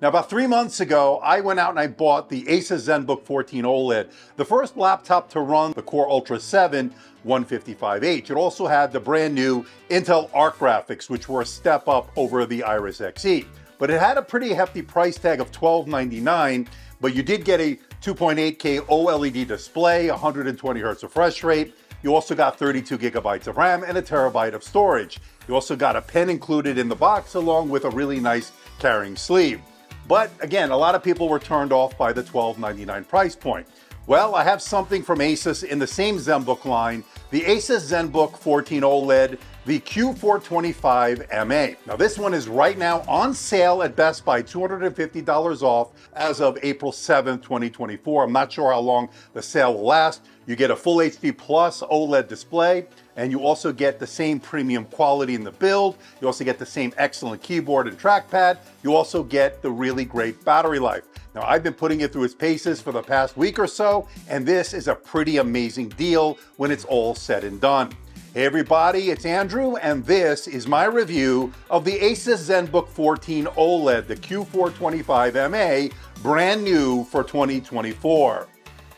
Now, about 3 months ago, I went out and I bought the Asus Zenbook 14 OLED, the first laptop to run the Core Ultra 7 155H. It also had the brand new Intel Arc graphics, which were a step up over the Iris Xe. But it had a pretty hefty price tag of $1299, but you did get a 2.8K OLED display, 120 Hz refresh rate. You also got 32 gigabytes of RAM and a terabyte of storage. You also got a pen included in the box along with a really nice carrying sleeve. But again, a lot of people were turned off by the $1299 price point. Well, I have something from Asus in the same Zenbook line, the Asus Zenbook 14 OLED, the Q425MA. Now this one is right now on sale at Best Buy, $250 off as of April 7th, 2024. I'm not sure how long the sale will last. You get a full HD plus OLED display, and you also get the same premium quality in the build. You also get the same excellent keyboard and trackpad. You also get the really great battery life. Now, I've been putting it through its paces for the past week or so, and this is a pretty amazing deal when it's all said and done. Hey everybody, it's Andrew, and this is my review of the Asus Zenbook 14 OLED, the Q425MA, brand new for 2024.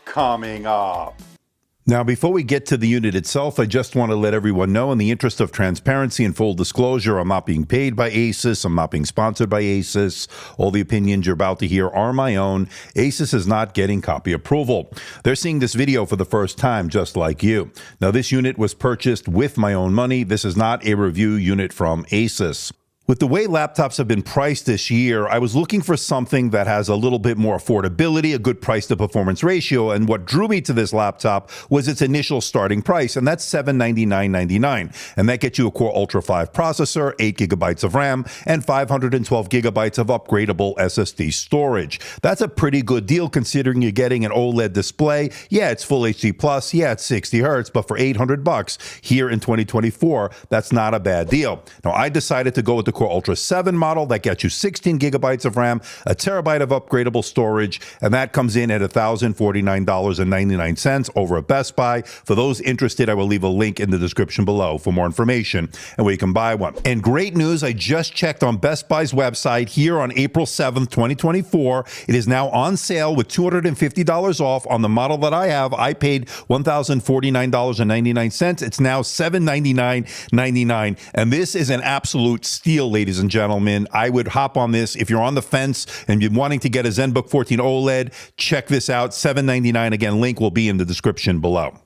Coming up. Now, before we get to the unit itself, I just want to let everyone know, in the interest of transparency and full disclosure, I'm not being paid by Asus. I'm not being sponsored by Asus. All the opinions you're about to hear are my own. Asus is not getting copy approval. They're seeing this video for the first time, just like you. Now, this unit was purchased with my own money. This is not a review unit from Asus. With the way laptops have been priced this year, I was looking for something that has a little bit more affordability, a good price to performance ratio, and what drew me to this laptop was its initial starting price, and that's $799.99. And that gets you a Core Ultra 5 processor, 8 gigabytes of RAM, and 512 gigabytes of upgradable SSD storage. That's a pretty good deal considering you're getting an OLED display. Yeah, it's full HD plus, yeah, it's 60 Hertz, but for $800 here in 2024, that's not a bad deal. Now, I decided to go with the Core Ultra 7 model that gets you 16 gigabytes of RAM, a terabyte of upgradable storage, and that comes in at $1,049.99 over at Best Buy. For those interested, I will leave a link in the description below for more information and where you can buy one. And great news, I just checked on Best Buy's website here on April 7th, 2024. It is now on sale with $250 off on the model that I have. I paid $1,049.99. It's now $799.99, and this is an absolute steal, ladies and gentlemen. I would hop on this if you're on the fence and you're wanting to get a Zenbook 14 OLED. Check this out, $799. Again, link will be in the description below.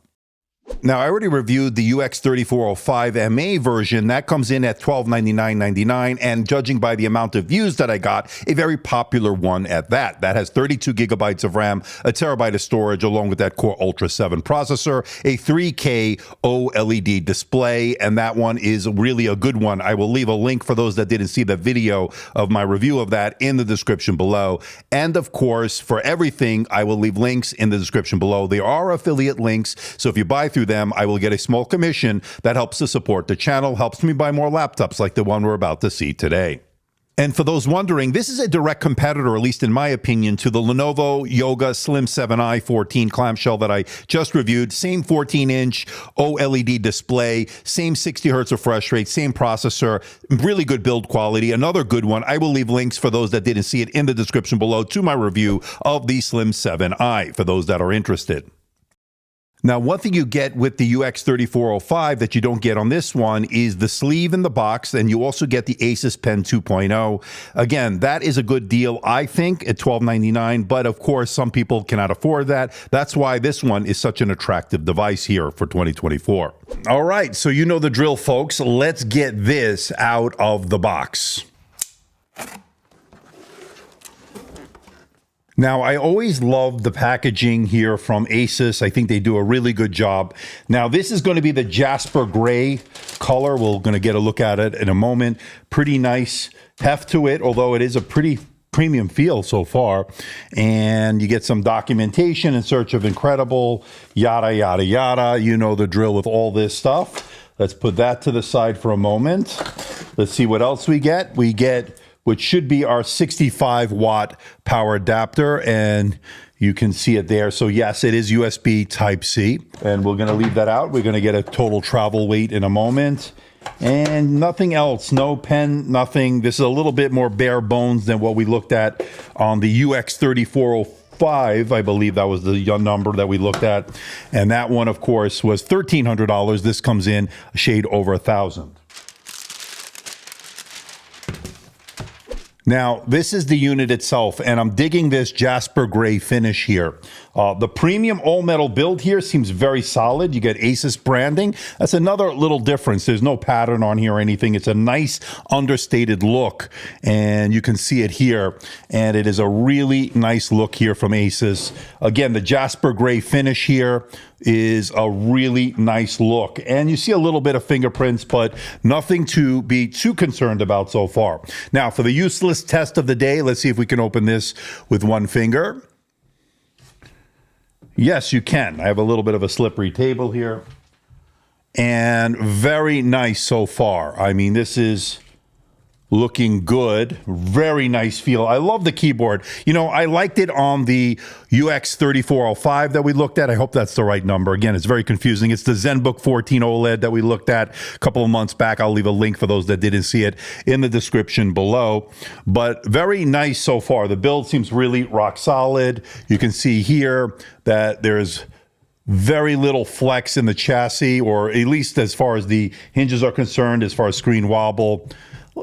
Now, I already reviewed the UX3405MA version. That comes in at $1299.99, and judging by the amount of views that I got, a very popular one at that. That has 32 gigabytes of RAM, a terabyte of storage, along with that Core Ultra 7 processor, a 3K OLED display, and that one is really a good one. I will leave a link for those that didn't see the video of my review of that in the description below. And of course, for everything, I will leave links in the description below. There are affiliate links, so if you buy through them, I will get a small commission that helps to support the channel, helps me buy more laptops like the one we're about to see today. And for those wondering, this is a direct competitor, at least in my opinion, to the Lenovo Yoga Slim 7i 14 clamshell that I just reviewed. Same 14-inch OLED display, same 60 Hz refresh rate, same processor, really good build quality. Another good one. I will leave links for those that didn't see it in the description below to my review of the Slim 7i for those that are interested. Now, one thing you get with the UX3405 that you don't get on this one is the sleeve in the box, and you also get the Asus Pen 2.0. Again, that is a good deal, I think, at $1299, but of course, some people cannot afford that. That's why this one is such an attractive device here for 2024. All right, so you know the drill, folks. Let's get this out of the box. Now, I always love the packaging here from Asus. I think they do a really good job. Now, this is going to be the Jasper Gray color. We're going to get a look at it in a moment. Pretty nice heft to it, although it is a pretty premium feel so far. And you get some documentation in search of incredible, yada, yada, yada. You know the drill with all this stuff. Let's put that to the side for a moment. Let's see what else we get. We get which should be our 65-watt power adapter, and you can see it there. So yes, it is USB Type-C, and we're gonna leave that out. We're gonna get a total travel weight in a moment. And nothing else, no pen, nothing. This is a little bit more bare bones than what we looked at on the UX3405. I believe that was the number that we looked at. And that one, of course, was $1,300. This comes in a shade over $1,000. Now, this is the unit itself, and I'm digging this Jasper gray finish here. The premium all-metal build here seems very solid. You get Asus branding. That's another little difference. There's no pattern on here or anything. It's a nice understated look, and you can see it here. And it is a really nice look here from Asus. Again, the Jasper gray finish here is a really nice look. And you see a little bit of fingerprints, but nothing to be too concerned about so far. Now, for the useless test of the day, let's see if we can open this with one finger. Yes, you can. I have a little bit of a slippery table here. And very nice so far. I mean, this is looking good. Very nice feel. I love the keyboard. You know, I liked it on the UX3405 that we looked at. I hope that's the right number. Again, it's very confusing. It's the Zenbook 14 OLED that we looked at a couple of months back. I'll leave a link for those that didn't see it in the description below. But very nice so far. The build seems really rock solid. You can see here that there's very little flex in the chassis, or at least as far as the hinges are concerned, as far as screen wobble.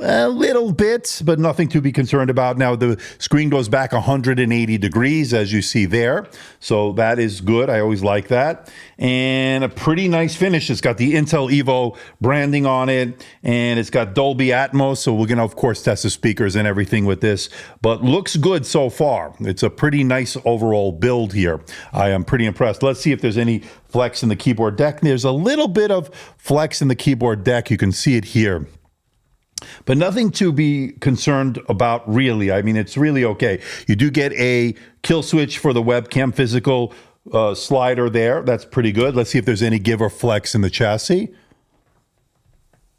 A little bit, but nothing to be concerned about. Now, the screen goes back 180 degrees, as you see there. So that is good. I always like that. And a pretty nice finish. It's got the Intel Evo branding on it, and it's got Dolby Atmos. So we're going to, of course, test the speakers and everything with this. But looks good so far. It's a pretty nice overall build here. I am pretty impressed. Let's see if there's any flex in the keyboard deck. There's a little bit of flex in the keyboard deck. You can see it here. But nothing to be concerned about, really. I mean, it's really okay. You do get a kill switch for the webcam physical slider there. That's pretty good. Let's see if there's any give or flex in the chassis.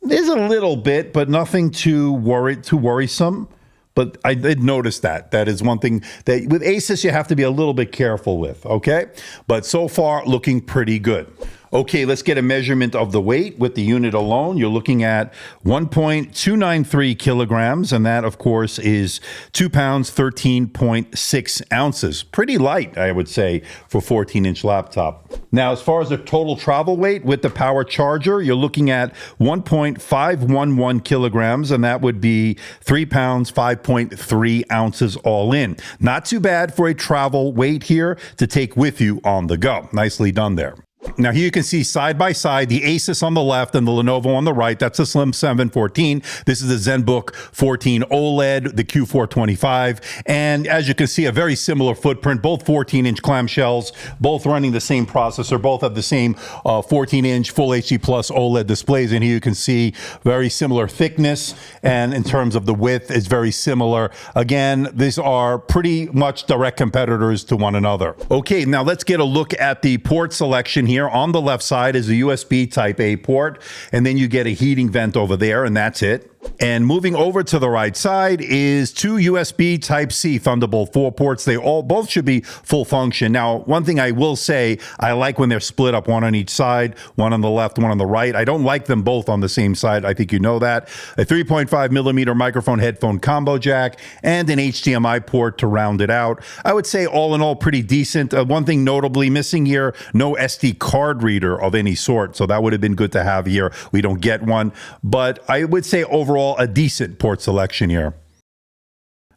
There's a little bit, but nothing too worrisome. But I did notice that. That is one thing that with Asus you have to be a little bit careful with, okay? But so far, looking pretty good. Okay, let's get a measurement of the weight with the unit alone. You're looking at 1.293 kilograms, and that, of course, is 2 pounds, 13.6 ounces. Pretty light, I would say, for a 14-inch laptop. Now, as far as the total travel weight with the power charger, you're looking at 1.511 kilograms, and that would be 3 pounds, 5.3 ounces all in. Not too bad for a travel weight here to take with you on the go. Nicely done there. Now here you can see side by side the Asus on the left and the Lenovo on the right. That's the Slim 714. This is the Zenbook 14 OLED, the Q425. And as you can see, a very similar footprint, both 14-inch clamshells, both running the same processor, both have the same 14-inch Full HD Plus OLED displays. And here you can see very similar thickness. And in terms of the width, it's very similar. Again, these are pretty much direct competitors to one another. Okay, now let's get a look at the port selection here. On the left side is a USB Type A port, and then you get a heating vent over there, and that's it. And moving over to the right side is two USB Type-C Thunderbolt 4 ports. They both should be full function. Now, one thing I will say, I like when they're split up, one on each side, one on the left, one on the right. I don't like them both on the same side. I think you know that. A 3.5 millimeter microphone headphone combo jack and an HDMI port to round it out. I would say all in all pretty decent. One thing notably missing here, no SD card reader of any sort. So that would have been good to have here. We don't get one, but I would say overall a decent port selection here.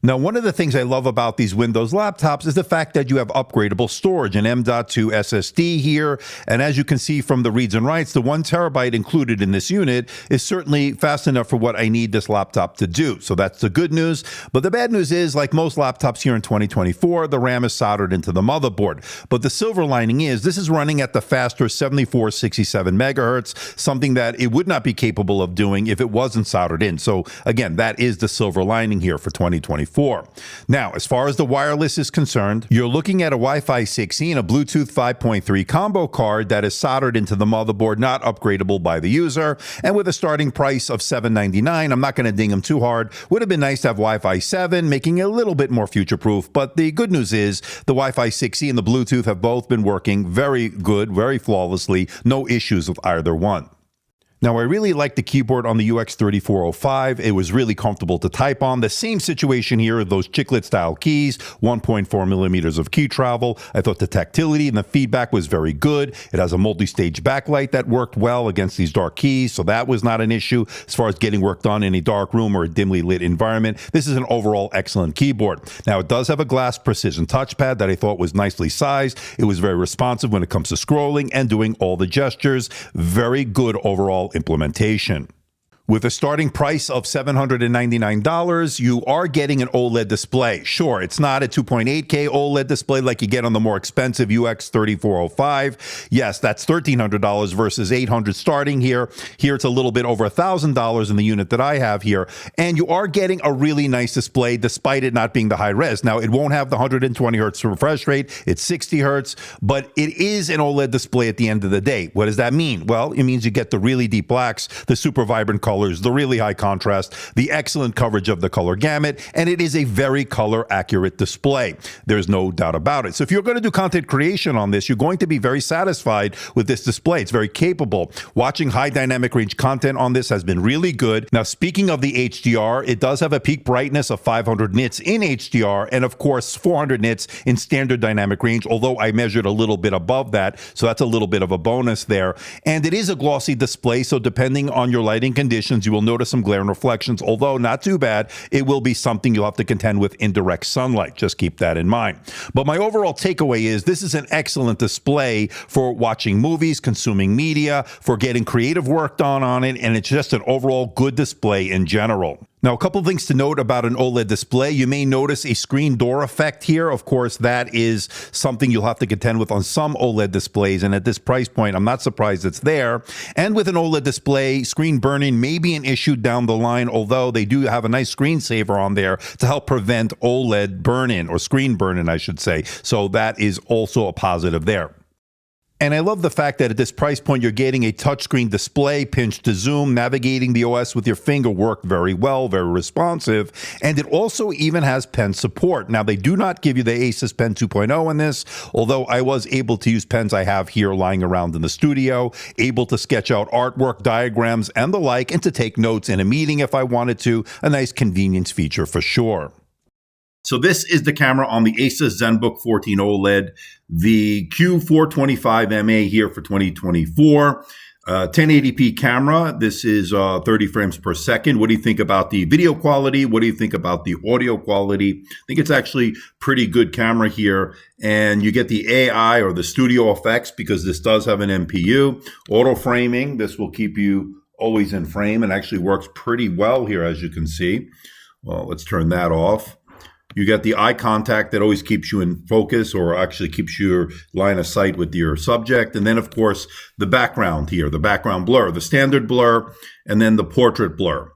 Now, one of the things I love about these Windows laptops is the fact that you have upgradable storage, an M.2 SSD here. And as you can see from the reads and writes, the 1 terabyte included in this unit is certainly fast enough for what I need this laptop to do. So that's the good news. But the bad news is, like most laptops here in 2024, the RAM is soldered into the motherboard. But the silver lining is this is running at the faster 7467 megahertz, something that it would not be capable of doing if it wasn't soldered in. So again, that is the silver lining here for 2024. Now, as far as the wireless is concerned, you're looking at a Wi-Fi 6E and a Bluetooth 5.3 combo card that is soldered into the motherboard, not upgradable by the user. And with a starting price of $799, I'm not going to ding them too hard. Would have been nice to have Wi-Fi 7, making it a little bit more future-proof. But the good news is the Wi-Fi 6E and the Bluetooth have both been working very good, very flawlessly. No issues with either one. Now, I really like the keyboard on the UX3405. It was really comfortable to type on. The same situation here, those chiclet-style keys, 1.4 millimeters of key travel. I thought the tactility and the feedback was very good. It has a multi-stage backlight that worked well against these dark keys, so that was not an issue as far as getting work done in a dark room or a dimly lit environment. This is an overall excellent keyboard. Now, it does have a glass precision touchpad that I thought was nicely sized. It was very responsive when it comes to scrolling and doing all the gestures. Very good overall implementation. With a starting price of $799, you are getting an OLED display. Sure, it's not a 2.8K OLED display like you get on the more expensive UX3405. Yes, that's $1,300 versus $800 starting here. Here it's a little bit over $1,000 in the unit that I have here. And you are getting a really nice display despite it not being the high res. Now, it won't have the 120 hertz refresh rate. It's 60 hertz, but it is an OLED display at the end of the day. What does that mean? Well, it means you get the really deep blacks, the super vibrant colors, the really high contrast, the excellent coverage of the color gamut, and it is a very color accurate display. There's no doubt about it. So if you're going to do content creation on this, you're going to be very satisfied with this display. It's very capable. Watching high dynamic range content on this has been really good. Now, speaking of the HDR, it does have a peak brightness of 500 nits in HDR, and of course 400 nits in standard dynamic range, although I measured a little bit above that, so that's a little bit of a bonus there. And it is a glossy display, so depending on your lighting conditions, you will notice some glare and reflections, although not too bad. It will be something you'll have to contend with in direct sunlight. Just keep that in mind. But my overall takeaway is this is an excellent display for watching movies, consuming media, for getting creative work done on it, and it's just an overall good display in general. Now, a couple of things to note about an OLED display. You may notice a screen door effect here. Of course, that is something you'll have to contend with on some OLED displays, and at this price point, I'm not surprised it's there. And with an OLED display, screen burn-in may be an issue down the line, although they do have a nice screensaver on there to help prevent OLED burn-in, or screen burn-in, I should say. So that is also a positive there. And I love the fact that at this price point, you're getting a touchscreen display, pinch to zoom, navigating the OS with your finger worked very well, very responsive. And it also even has pen support. Now, they do not give you the Asus Pen 2.0 in this, although I was able to use pens I have here lying around in the studio, able to sketch out artwork, diagrams, and the like, and to take notes in a meeting if I wanted to. A nice convenience feature for sure. So this is the camera on the Asus Zenbook 14 OLED, the Q425MA here for 2024. 1080p camera. This is 30 frames per second. What do you think about the video quality? What do you think about the audio quality? I think it's actually pretty good camera here. And you get the AI or the studio effects because this does have an MPU. Auto framing. This will keep you always in frame and actually works pretty well here, as you can see. Well, let's turn that off. You get the eye contact that always keeps you in focus or actually keeps your line of sight with your subject. And then, of course, the background here, the background blur, the standard blur, and then the portrait blur.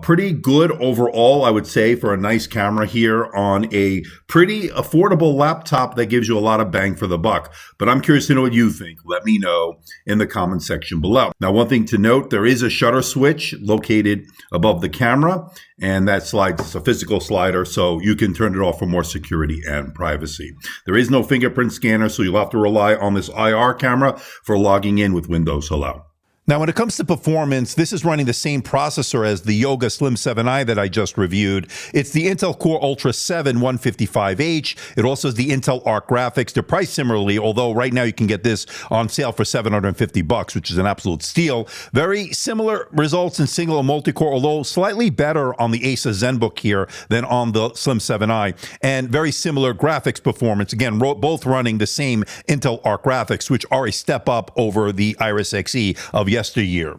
Pretty good overall, I would say, for a nice camera here on a pretty affordable laptop that gives you a lot of bang for the buck. But I'm curious to know what you think. Let me know in the comment section below. Now, one thing to note, there is a shutter switch located above the camera, and that slides, it's a physical slider, so you can turn it off for more security and privacy. There is no fingerprint scanner, so you'll have to rely on this IR camera for logging in with Windows Hello. Now, when it comes to performance, this is running the same processor as the Yoga Slim 7i that I just reviewed. It's the Intel Core Ultra 7 155H. It also has the Intel Arc graphics. They're priced similarly, although right now you can get this on sale for $750, which is an absolute steal. Very similar results in single and multi-core, although slightly better on the Asus Zenbook here than on the Slim 7i. And very similar graphics performance. Again, both running the same Intel Arc graphics, which are a step up over the Iris Xe of yesteryear.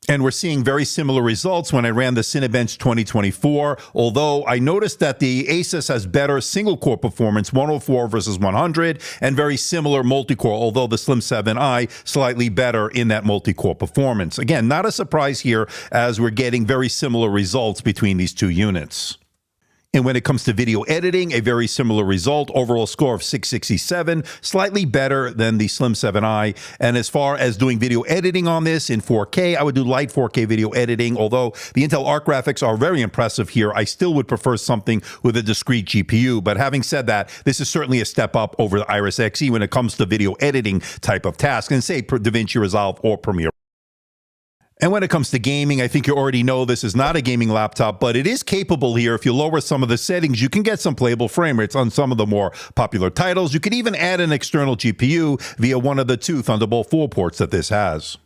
And we're seeing very similar results when I ran the Cinebench 2024, although I noticed that the Asus has better single-core performance, 104 versus 100, and very similar multi-core, although the Slim 7i slightly better in that multi-core performance. Again, not a surprise here as we're getting very similar results between these two units. And when it comes to video editing, a very similar result. Overall score of 667, slightly better than the Slim 7i. And as far as doing video editing on this in 4K, I would do light 4K video editing. Although the Intel Arc graphics are very impressive here, I still would prefer something with a discrete GPU. But having said that, this is certainly a step up over the Iris Xe when it comes to video editing type of task, and say DaVinci Resolve or Premiere. And when it comes to gaming, I think you already know this is not a gaming laptop, but it is capable here. If you lower some of the settings, you can get some playable frame rates on some of the more popular titles. You could even add an external GPU via one of the two Thunderbolt 4 ports that this has.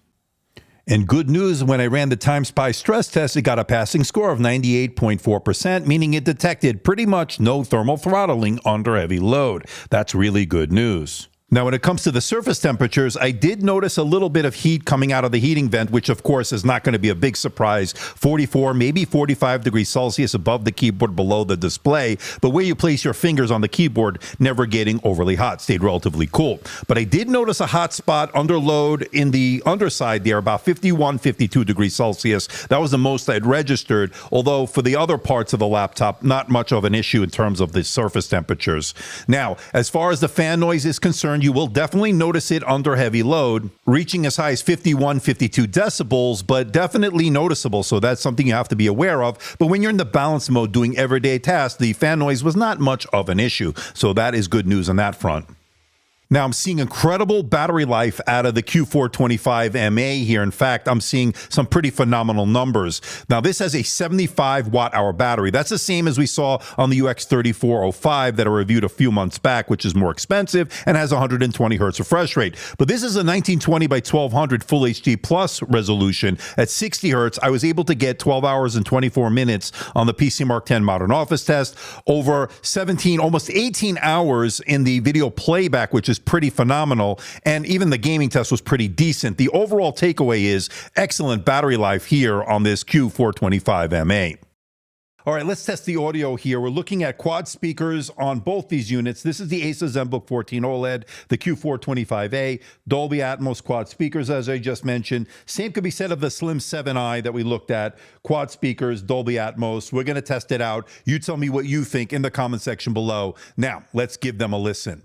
And good news, when I ran the Temps stress test, it got a passing score of 98.4%, meaning it detected pretty much no thermal throttling under heavy load. That's really good news. Now, when it comes to the surface temperatures, I did notice a little bit of heat coming out of the heating vent, which of course is not going to be a big surprise. 44, maybe 45 degrees Celsius above the keyboard below the display, but where you place your fingers on the keyboard, never getting overly hot, stayed relatively cool. But I did notice a hot spot under load in the underside there, about 51, 52 degrees Celsius. That was the most I'd registered, although for the other parts of the laptop, not much of an issue in terms of the surface temperatures. Now, as far as the fan noise is concerned, you will definitely notice it under heavy load, reaching as high as 51, 52 decibels, but definitely noticeable. So that's something you have to be aware of. But when you're in the balance mode doing everyday tasks, the fan noise was not much of an issue. So that is good news on that front. Now, I'm seeing incredible battery life out of the Q425MA here. In fact, I'm seeing some pretty phenomenal numbers. Now, this has a 75 watt-hour battery. That's the same as we saw on the UX3405 that I reviewed a few months back, which is more expensive and has 120 hertz refresh rate. But this is a 1920 by 1200 Full HD Plus resolution. At 60 hertz, I was able to get 12 hours and 24 minutes on the PC Mark X Modern Office test, over 17, almost 18 hours in the video playback, which is pretty phenomenal, and even the gaming test was pretty decent. The overall takeaway is excellent battery life here on this Q425MA. All right, let's test the audio here. We're looking at quad speakers on both these units. This is the Asus Zenbook 14 OLED, the Q425A, Dolby Atmos quad speakers, as I just mentioned. Same could be said of the Slim 7i that we looked at. Quad speakers, Dolby Atmos. We're going to test it out. You tell me what you think in the comment section below. Now, let's give them a listen.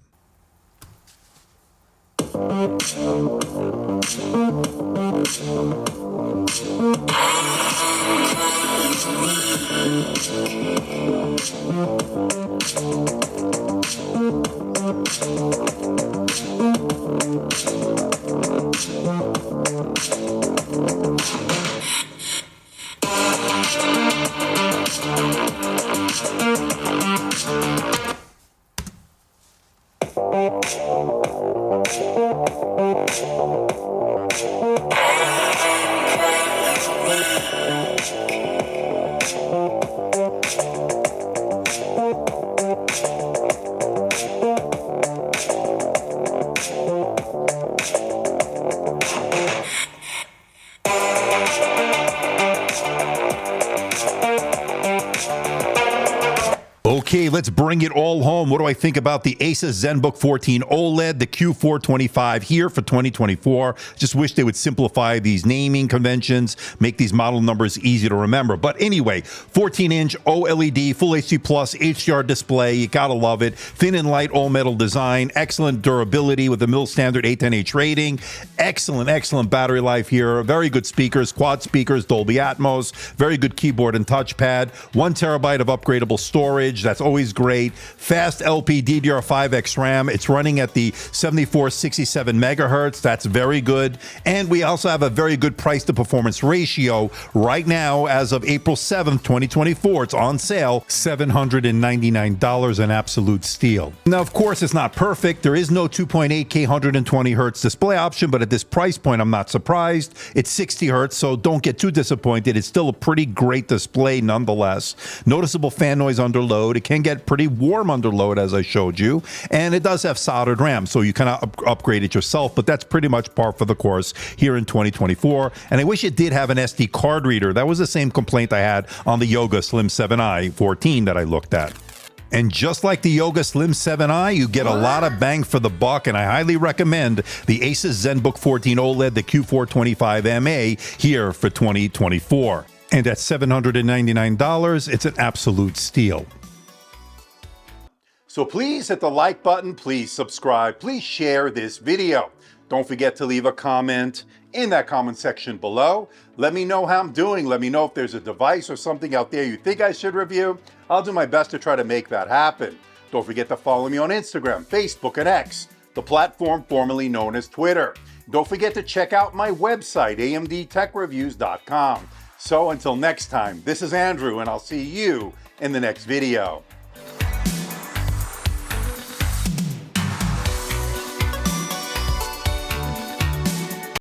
Okay, let's bring it all home. What do I think about the Asus Zenbook 14 OLED, the Q425 here for 2024? Just wish they would simplify these naming conventions, make these model numbers easy to remember. But anyway, 14-inch OLED, Full HD Plus HDR display. You gotta love it. Thin and light all-metal design. Excellent durability with a mil standard 810H rating. Excellent battery life here. Very good speakers, quad speakers, Dolby Atmos. Very good keyboard and touchpad. 1 terabyte of upgradable storage. That's always great. Fast LP DDR5X RAM. It's running at the 7467 megahertz. That's very good. And we also have a very good price to performance ratio right now as of April 7th, 2024. It's on sale, $799, an absolute steal. Now, of course, it's not perfect. There is no 2.8K 120 hertz display option, but at this price point, I'm not surprised. It's 60 hertz, so don't get too disappointed. It's still a pretty great display nonetheless. Noticeable fan noise under load. It can get pretty warm under load, as I showed you, and it does have soldered RAM, so you cannot upgrade it yourself, but that's pretty much par for the course here in 2024. And I wish it did have an SD card reader. That was the same complaint I had on the Yoga Slim 7i 14 that I looked at. And just like the Yoga Slim 7i, you get a lot of bang for the buck, and I highly recommend the Asus Zenbook 14 OLED, the Q425MA here for 2024. And at $799, it's an absolute steal. So please hit the like button, please subscribe, please share this video. Don't forget to leave a comment in that comment section below. Let me know how I'm doing. Let me know if there's a device or something out there you think I should review. I'll do my best to try to make that happen. Don't forget to follow me on Instagram, Facebook, and X. the platform formerly known as Twitter. Don't forget to check out my website, amdtechreviews.com. So until next time, this is Andrew, and I'll see you in the next video.